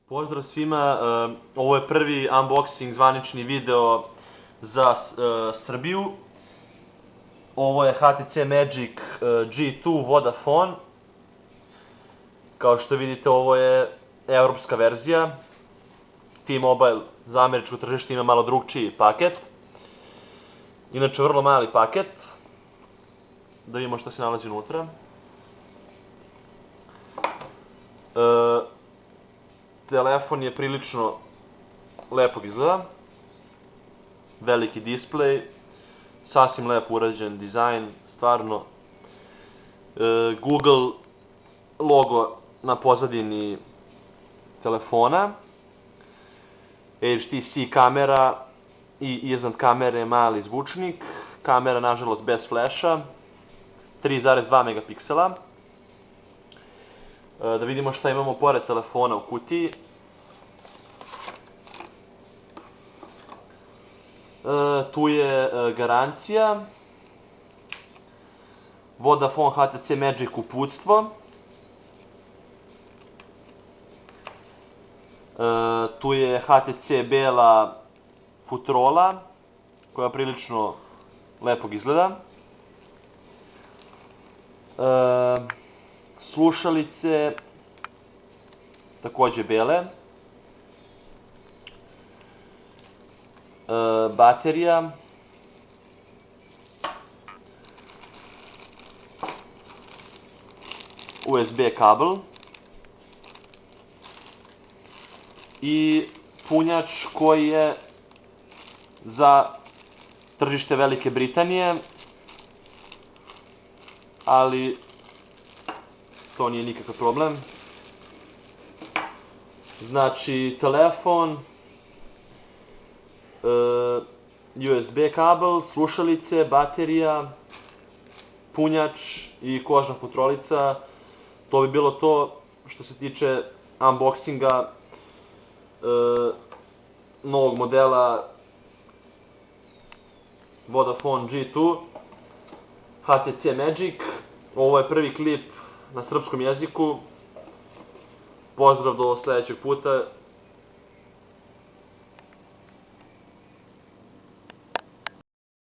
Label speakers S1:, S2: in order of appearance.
S1: Pozdrav svima, ovo je prvi unboxing zvanični video za Srbiju. Ovo je HTC Magic G2 Vodafone. Kao što vidite, ovo je evropska verzija. T-Mobile za američko tržište ima malo drugčiji paket. Inače, vrlo mali paket. Da vidimo što se nalazi unutra. Telefon je prilično lepog izgleda. Veliki displej, sasvim lepo urađen dizajn, stvarno. Google logo na pozadini telefona. HTC kamera i iznad kamere mali zvučnik. Kamera, nažalost, bez flasha. 3,2 megapiksela. Da vidimo šta imamo pored telefona u kutiji. Tu je garancija. Vodafone HTC Magic uputstvo. Tu je HTC bela futrola, koja prilično lepog izgleda. Slušalice, takođe bele. Baterija. USB kabel. I punjač koji je za tržište Velike Britanije, ali to nije nikakav problem. Znači, telefon, USB kabel, slušalice, baterija, punjač i kožna futrolica. To bi bilo to što se tiče unboxinga novog modela Vodafone G2 HTC Magic. Ovo je prvi klip na srpskom jeziku. Pozdrav do sledećeg puta.